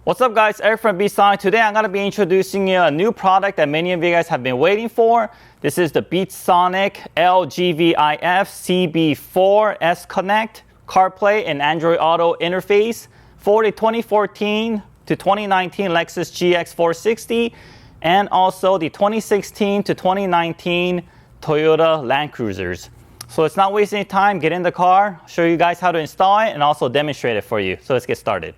What's up guys, Eric from BeatSonic. Today I'm going to be introducing you a new product that many of you guys have been waiting for. This is the BeatSonic LGVIF CB4 S Connect CarPlay and Android Auto interface for the 2014 to 2019 Lexus GX 460 and also the 2016 to 2019 Toyota Land Cruisers. So let's not waste any time, get in the car, show you guys how to install it and also demonstrate it for you. So let's get started.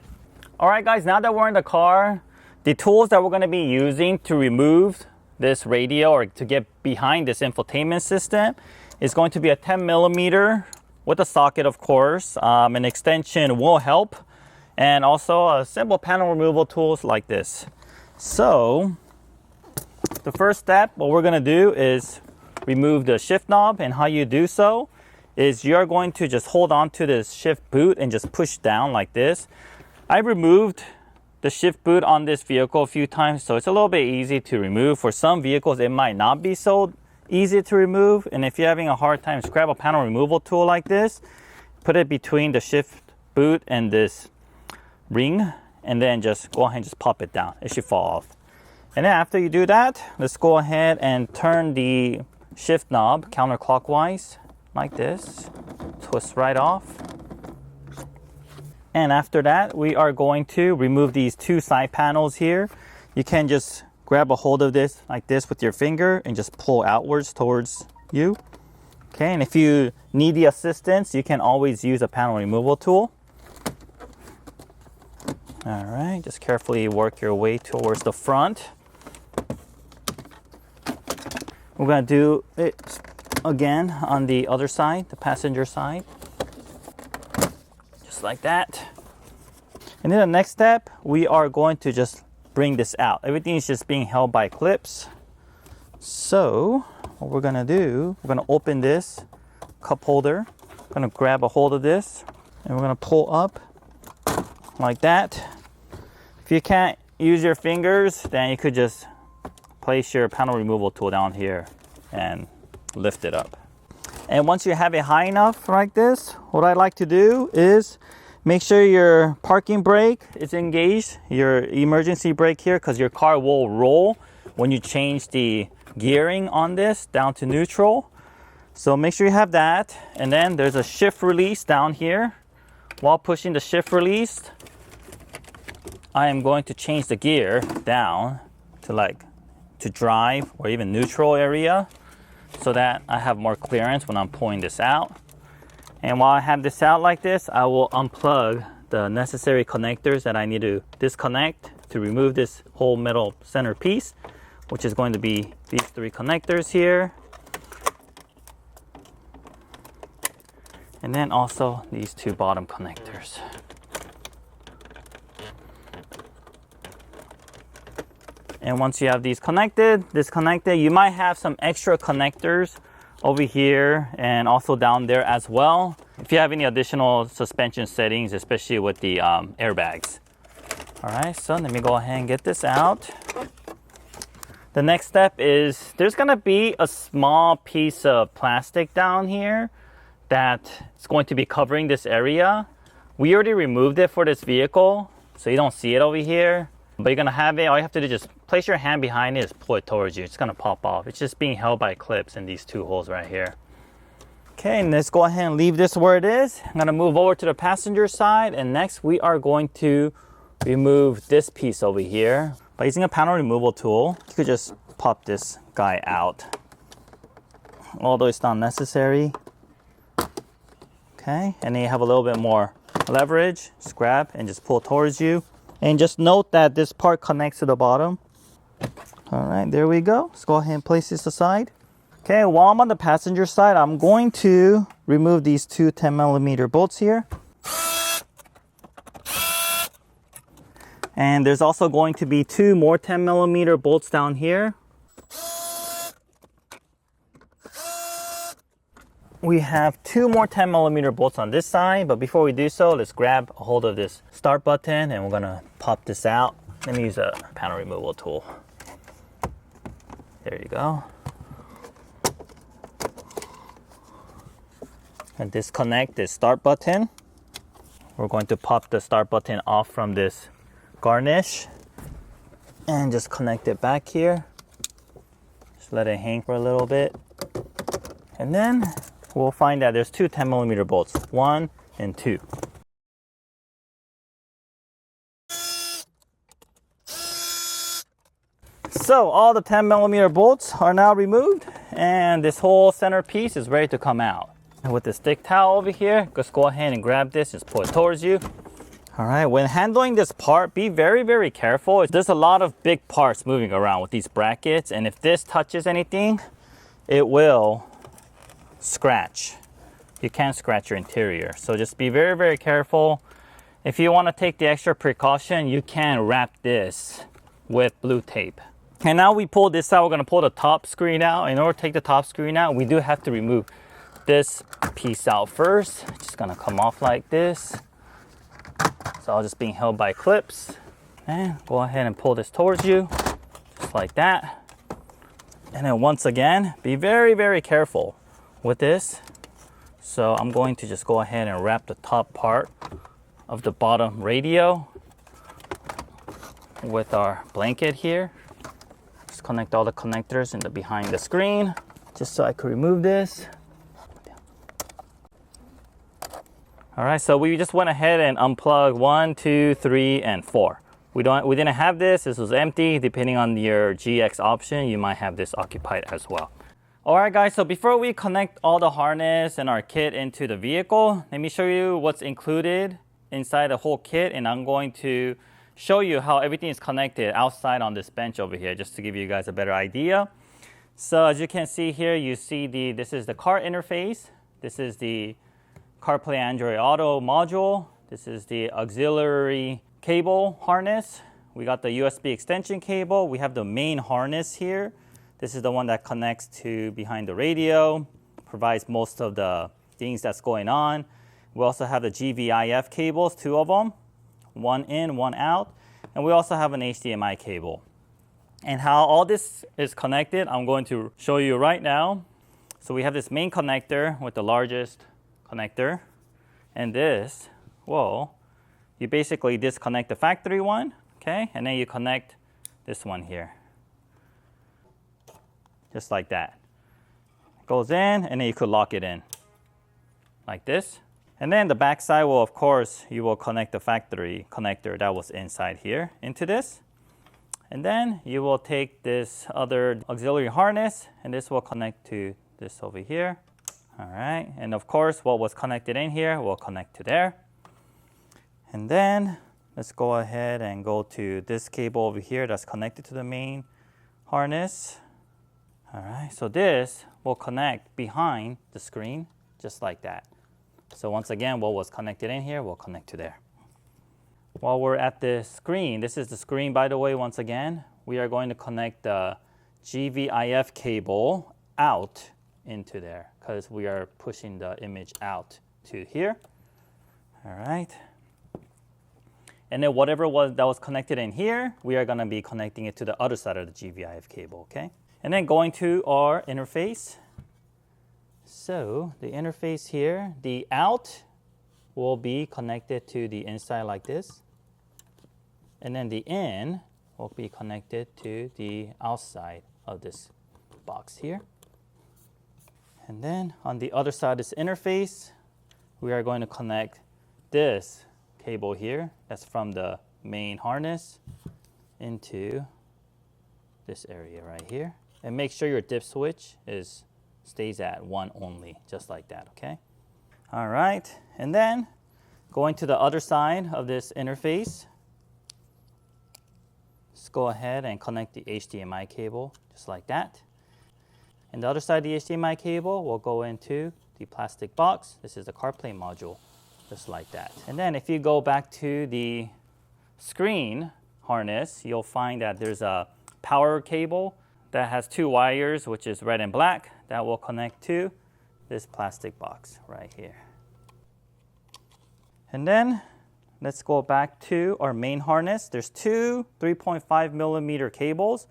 Alright guys, now that we're in the car, the tools that we're going to be using to remove this radio or to get behind this infotainment system is going to be a 10mm with a socket, of course. An extension will help, and also a simple panel removal tools like this. So the first step, what we're going to do is remove the shift knob, and how you do so is you're going to just hold on to this shift boot and just push down like this. I removed the shift boot on this vehicle a few times, so it's a little bit easy to remove. For some vehicles, it might not be so easy to remove, and if you're having a hard time, just grab a panel removal tool like this, put it between the shift boot and this ring, and then just go ahead and just pop it down. It should fall off. And then after you do that, let's go ahead and turn the shift knob counterclockwise like this. Twist right off. And after that, we are going to remove these two side panels here. You can just grab a hold of this like this with your finger and just pull outwards towards you. Okay, and if you need the assistance, you can always use a panel removal tool. All right, just carefully work your way towards the front. We're gonna do it again on the other side, the passenger side. Like that. And then the next step, we are going to just bring this out. Everything is just being held by clips. So what we're gonna do, we're gonna open this cup holder. We're gonna grab a hold of this and we're gonna pull up like that. If you can't use your fingers, then you could just place your panel removal tool down here and lift it up. And once you have it high enough like this, what I like to do is make sure your parking brake is engaged, your emergency brake here, because your car will roll when you change the gearing on this down to neutral. So make sure you have that. And then there's a shift release down here. While pushing the shift release, I am going to change the gear down to drive or even neutral area, so that I have more clearance when I'm pulling this out. And while I have this out like this, I will unplug the necessary connectors that I need to disconnect to remove this whole metal center piece, which is going to be these three connectors here. And then also these two bottom connectors. And once you have these disconnected, you might have some extra connectors over here and also down there as well, if you have any additional suspension settings, especially with the airbags. All right, so let me go ahead and get this out. The next step is there's gonna be a small piece of plastic down here that is going to be covering this area. We already removed it for this vehicle, so you don't see it over here. But you're gonna have it, all you have to do is just place your hand behind it, just pull it towards you. It's gonna pop off. It's just being held by clips in these two holes right here. Okay, and let's go ahead and leave this where it is. I'm gonna move over to the passenger side, and next we are going to remove this piece over here. By using a panel removal tool, you could just pop this guy out, although it's not necessary. Okay, and then you have a little bit more leverage. Just grab and just pull towards you. And just note that this part connects to the bottom. All right, there we go. Let's go ahead and place this aside. Okay, while I'm on the passenger side, I'm going to remove these two 10mm bolts here. And there's also going to be two more 10mm bolts down here. We have two more 10mm bolts on this side, but before we do so, let's grab a hold of this start button and we're gonna pop this out. Let me use a panel removal tool. There you go. And disconnect this start button. We're going to pop the start button off from this garnish and just connect it back here. Just let it hang for a little bit. And then we'll find that there's two 10mm bolts, 1 and 2. So all the 10mm bolts are now removed and this whole center piece is ready to come out. And with this thick towel over here, just go ahead and grab this, just pull it towards you. All right, when handling this part, be very, very careful. There's a lot of big parts moving around with these brackets, and if this touches anything, it will scratch. You can scratch your interior. So just be very, very careful. If you want to take the extra precaution, you can wrap this with blue tape. And now we pull this out, we're gonna pull the top screen out. In order to take the top screen out, we do have to remove this piece out first. It's just gonna come off like this. It's all just being held by clips. And go ahead and pull this towards you, just like that. And then once again, be very, very careful with this. So I'm going to just go ahead and wrap the top part of the bottom radio with our blanket here. Just connect all the connectors in the behind the screen, just so I could remove this. All right, so we just went ahead and unplugged 1, 2, 3, and 4. We didn't have this. This was empty. Depending on your GX option, you might have this occupied as well. All right, guys. So before we connect all the harness and our kit into the vehicle, let me show you what's included inside the whole kit, and I'm going to show you how everything is connected outside on this bench over here, just to give you guys a better idea. So as you can see here, you see this is the car interface. This is the CarPlay Android Auto module. This is the auxiliary cable harness. We got the USB extension cable. We have the main harness here. This is the one that connects to behind the radio, provides most of the things that's going on. We also have the GVIF cables, 2 of them. 1 in, 1 out. And we also have an HDMI cable. And how all this is connected, I'm going to show you right now. So we have this main connector with the largest connector. And this, you basically disconnect the factory one, okay? And then you connect this one here. Just like that. It goes in, and then you could lock it in. Like this. And then the back side will, of course, you will connect the factory connector that was inside here into this. And then you will take this other auxiliary harness, and this will connect to this over here. All right, and of course, what was connected in here will connect to there. And then let's go ahead and go to this cable over here that's connected to the main harness. All right, so this will connect behind the screen, just like that. So once again, what was connected in here will connect to there. While we're at the screen, this is the screen, by the way, once again, we are going to connect the GVIF cable out into there because we are pushing the image out to here. All right. And then whatever that was connected in here, we are going to be connecting it to the other side of the GVIF cable, okay? And then going to our interface. So the interface here, the out will be connected to the inside like this. And then the in will be connected to the outside of this box here. And then on the other side of this interface, we are going to connect this cable here that's from the main harness into this area right here. And make sure your dip switch stays at 1 only, just like that, okay? All right, and then going to the other side of this interface, let's go ahead and connect the HDMI cable, just like that. And the other side of the HDMI cable will go into the plastic box. This is the CarPlay module, just like that. And then if you go back to the screen harness, you'll find that there's a power cable that has 2 wires, which is red and black, that will connect to this plastic box right here. And then let's go back to our main harness. There's 2 3.5mm cables.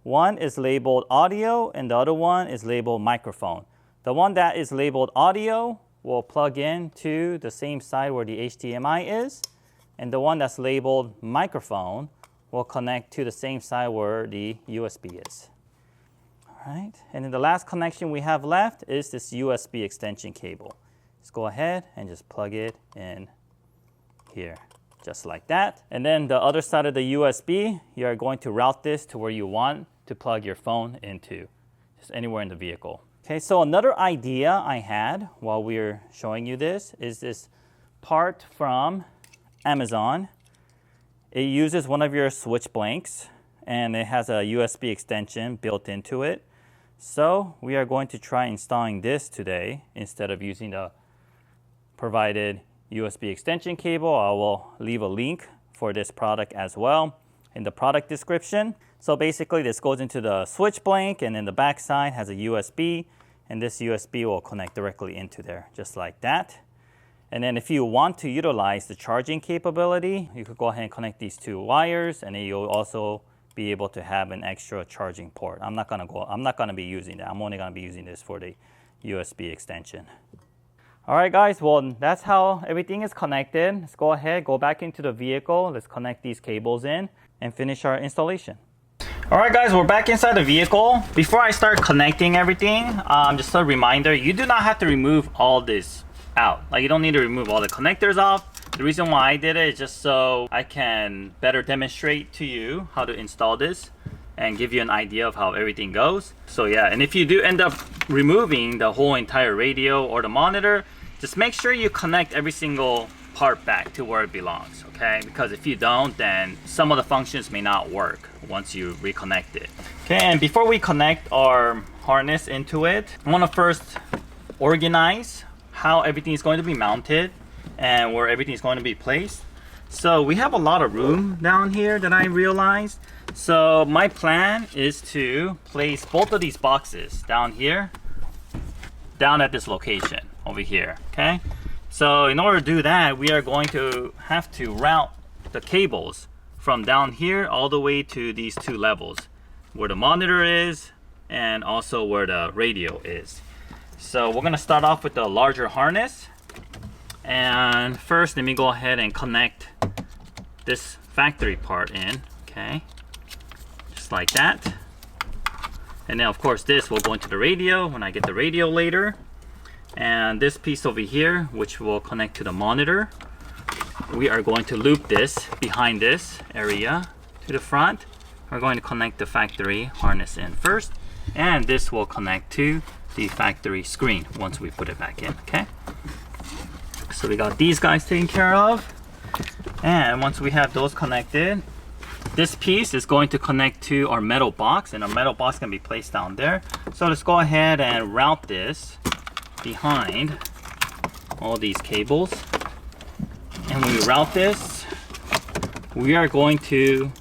One is labeled audio and the other one is labeled microphone. The one that is labeled audio will plug in to the same side where the HDMI is. and the one that's labeled microphone will connect to the same side where the USB is. All right, and then the last connection we have left is this USB extension cable. Let's go ahead and just plug it in here, just like that. And then the other side of the USB, you are going to route this to where you want to plug your phone into, just anywhere in the vehicle. Okay, so another idea I had while we were showing you this is this part from Amazon. It uses one of your switch blanks and it has a USB extension built into it. So we are going to try installing this today instead of using the provided USB extension cable. I will leave a link for this product as well in the product description. So basically this goes into the switch blank, and then the back side has a USB, and this USB will connect directly into there, just like that. And then if you want to utilize the charging capability, you could go ahead and connect these two wires, and then you'll also be able to have an extra charging port. I'm not gonna be using that. I'm only gonna be using this for the USB extension. All right, guys, well, that's how everything is connected. Let's go ahead, go back into the vehicle. Let's connect these cables in and finish our installation. All right, guys, we're back inside the vehicle. Before I start connecting everything, just a reminder, you do not have to remove all this out. Like, you don't need to remove all the connectors off. The reason why I did it is just so I can better demonstrate to you how to install this and give you an idea of how everything goes. So yeah, and if you do end up removing the whole entire radio or the monitor, just make sure you connect every single part back to where it belongs, okay? Because if you don't, then some of the functions may not work once you reconnect it. Okay, and before we connect our harness into it, I want to first organize how everything is going to be mounted and where everything is going to be placed. So we have a lot of room down here that I realized. So my plan is to place both of these boxes down here, down at this location over here, okay? So in order to do that, we are going to have to route the cables from down here all the way to these two levels, where the monitor is and also where the radio is. So we're gonna start off with the larger harness. And first, let me go ahead and connect this factory part in, okay? Just like that. And then of course this will go into the radio when I get the radio later. And this piece over here, which will connect to the monitor, we are going to loop this behind this area to the front. We're going to connect the factory harness in first, and this will connect to the factory screen once we put it back in, okay? So we got these guys taken care of. And once we have those connected, this piece is going to connect to our metal box, and our metal box can be placed down there. So let's go ahead and route this behind all these cables. And when we route this, we are going to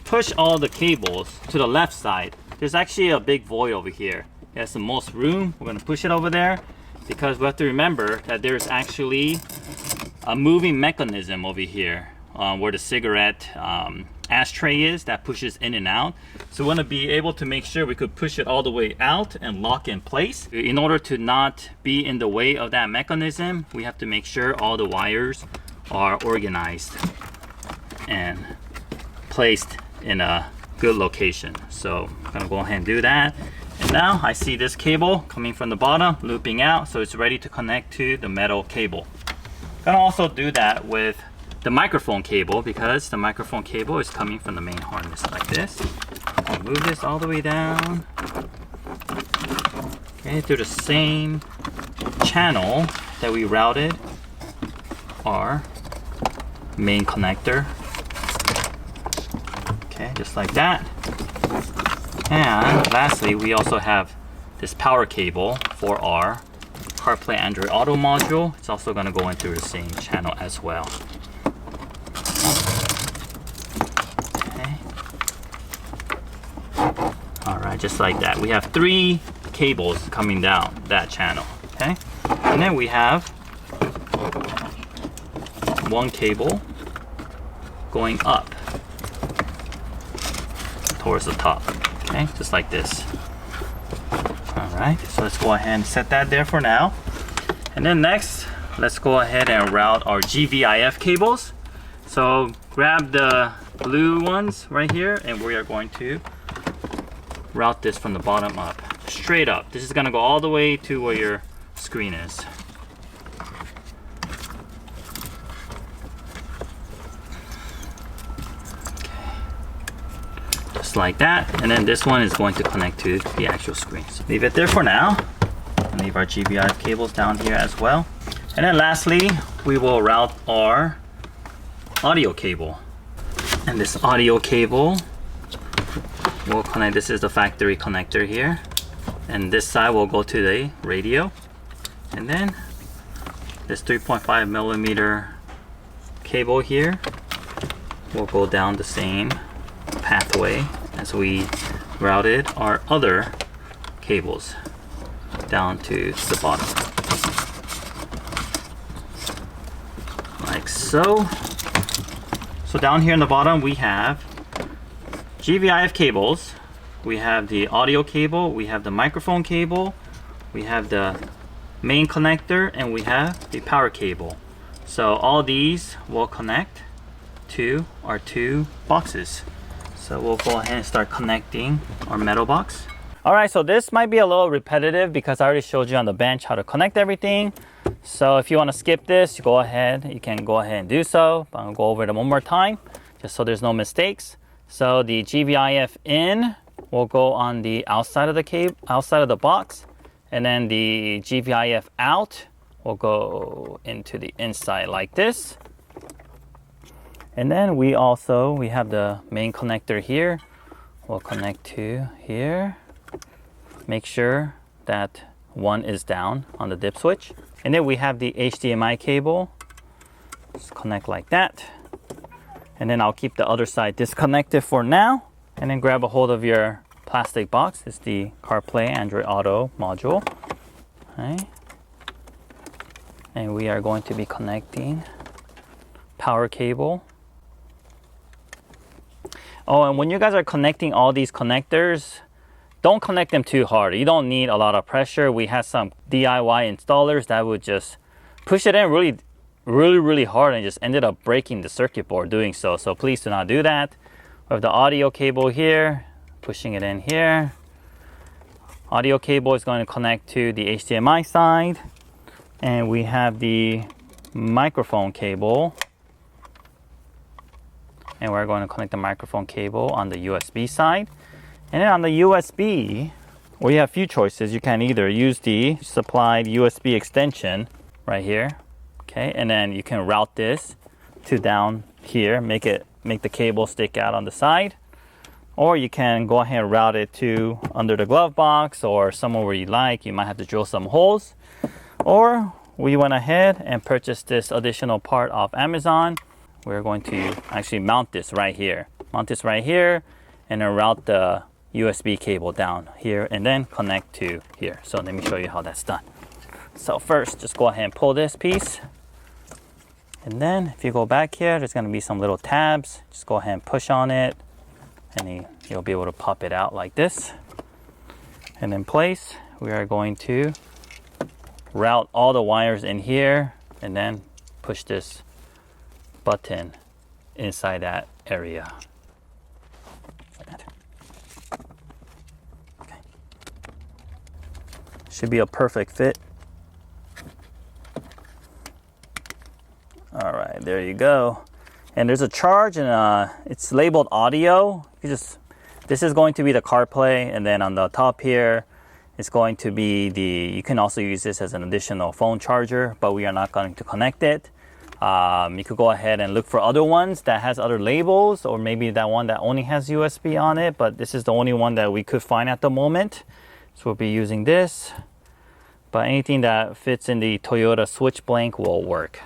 push all the cables to the left side. There's actually a big void over here. It has the most room. We're going to push it over there because we have to remember that there's actually a moving mechanism over here where the cigarette ashtray is that pushes in and out. So we want to be able to make sure we could push it all the way out and lock in place. In order to not be in the way of that mechanism, we have to make sure all the wires are organized and placed in a good location. So I'm gonna go ahead and do that. And now I see this cable coming from the bottom, looping out, so it's ready to connect to the metal cable. I'm gonna also do that with the microphone cable, because the microphone cable is coming from the main harness like this. I'll move this all the way down. Okay, through the same channel that we routed our main connector. Okay, just like that. And lastly, we also have this power cable for our CarPlay Android Auto module. It's also going to go into the same channel as well. Okay. All right, just like that. We have 3 cables coming down that channel. Okay, and then we have 1 cable going up towards the top. Okay, just like this. All right, so let's go ahead and set that there for now. And then next, let's go ahead and route our GVIF cables. So grab the blue ones right here, and we are going to route this from the bottom up, straight up. This is gonna go all the way to where your screen is. Just like that, and then this one is going to connect to the actual screen. So leave it there for now. Leave our GVIF cables down here as well. And then lastly, we will route our audio cable. And this audio cable will connect, this is the factory connector here. And this side will go to the radio. And then this 3.5 millimeter cable here will go down the same pathway as we routed our other cables down to the bottom, like so. So down here in the bottom we have GVIF cables, we have the audio cable, we have the microphone cable, we have the main connector, and we have the power cable. So all these will connect to our two boxes. So we'll go ahead and start connecting our metal box. All right, so this might be a little repetitive because I already showed you on the bench how to connect everything. So if you want to skip this, you can go ahead and do so. But I'll go over it one more time just so there's no mistakes. So the GVIF in will go on the outside of the cable, outside of the box, and then the GVIF out will go into the inside like this. And then we have the main connector here. We'll connect to here. Make sure that one is down on the dip switch. And then we have the HDMI cable. Just connect like that. And then I'll keep the other side disconnected for now. And then grab a hold of your plastic box. It's the CarPlay Android Auto module. Okay. And we are going to be connecting power cable. Oh, and when you guys are connecting all these connectors, don't connect them too hard. You don't need a lot of pressure. We had some DIY installers that would just push it in really hard and just ended up breaking the circuit board doing so. So please do not do that. We have the audio cable here, pushing it in here. Audio cable is going to connect to the HDMI side. And we have the microphone cable. And we're going to connect the microphone cable on the USB side. And then on the USB, we have a few choices. You can either use the supplied USB extension right here, okay, and then you can route this to down here, make the cable stick out on the side, or you can go ahead and route it to under the glove box or somewhere where you like. You might have to drill some holes, or we went ahead and purchased this additional part off Amazon. We're going to actually mount this right here, and then route the USB cable down here and then connect to here. So let me show you how that's done. So first, just go ahead and pull this piece. And then if you go back here, there's going to be some little tabs. Just go ahead and push on it and you'll be able to pop it out like this. And in place, we are going to route all the wires in here and then push this button inside that area. Okay. Should be a perfect fit. All right, there you go. And there's a charge and it's labeled audio. This is going to be the CarPlay, and then on the top here it's going to be you can also use this as an additional phone charger, but we are not going to connect it. You could go ahead and look for other ones that has other labels, or maybe that one that only has USB on it, but this is the only one that we could find at the moment. So we'll be using this, but anything that fits in the Toyota switch blank will work.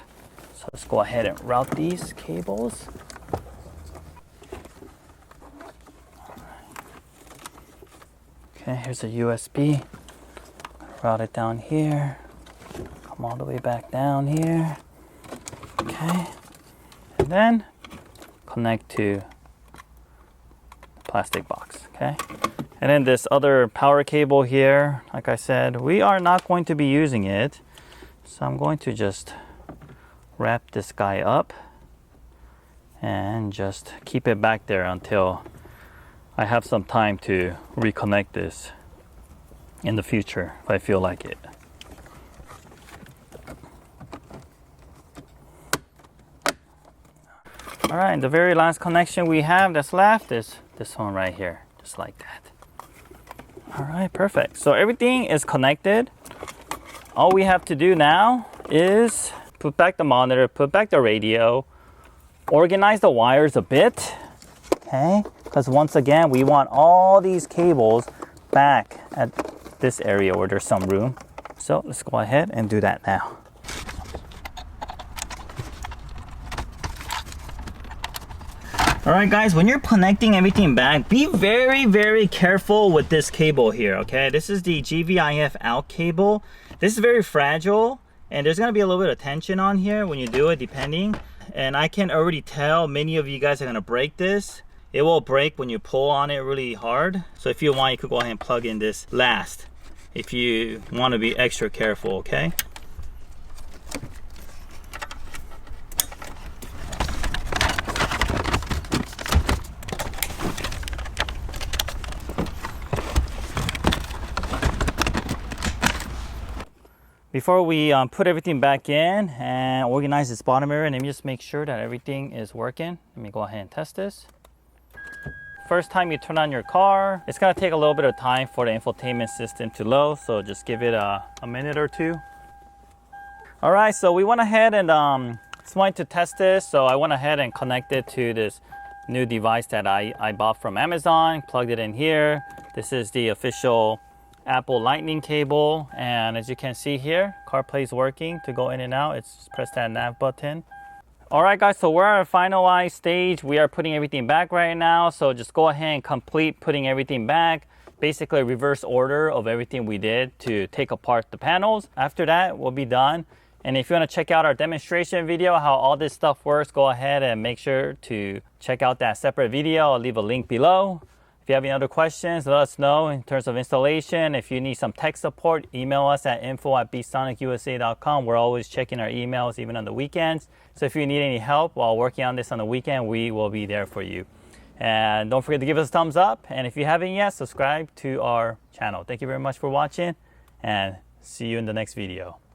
So let's go ahead and route these cables. Okay, here's a USB. Route it down here. Come all the way back down here. Okay, and then connect to the plastic box, okay? And then this other power cable here, like I said, we are not going to be using it. So I'm going to just wrap this guy up and just keep it back there until I have some time to reconnect this in the future if I feel like it. All right, the very last connection we have that's left is this one right here, just like that. All right, perfect. So everything is connected. All we have to do now is put back the monitor, put back the radio, organize the wires a bit, okay? Because once again, we want all these cables back at this area where there's some room. So let's go ahead and do that now. All right, guys, when you're connecting everything back, be very, very careful with this cable here, okay? This is the GVIF out cable. This is very fragile, and there's gonna be a little bit of tension on here when you do it, depending. And I can already tell many of you guys are gonna break this. It will break when you pull on it really hard. So if you want, you could go ahead and plug in this last if you wanna be extra careful, okay? Before we put everything back in and organize this bottom area, let me just make sure that everything is working. Let me go ahead and test this. First time you turn on your car, it's gonna take a little bit of time for the infotainment system to load, so just give it a minute or two. All right, so we went ahead and just wanted to test this, so I went ahead and connected to this new device that I bought from Amazon, plugged it in here. This is the official Apple Lightning cable, and as you can see here, CarPlay is working to go in and out. It's just press that nav button. All right, guys, so we're at a finalized stage. We are putting everything back right now, so just go ahead and complete putting everything back. Basically a reverse order of everything we did to take apart the panels. After that, we'll be done. And if you want to check out our demonstration video, how all this stuff works, go ahead and make sure to check out that separate video. I'll leave a link below. If you have any other questions, let us know in terms of installation. If you need some tech support, email us at info@beatsonikusa.com. We're always checking our emails, even on the weekends. So if you need any help while working on this on the weekend, we will be there for you. And don't forget to give us a thumbs up. And if you haven't yet, subscribe to our channel. Thank you very much for watching, and see you in the next video.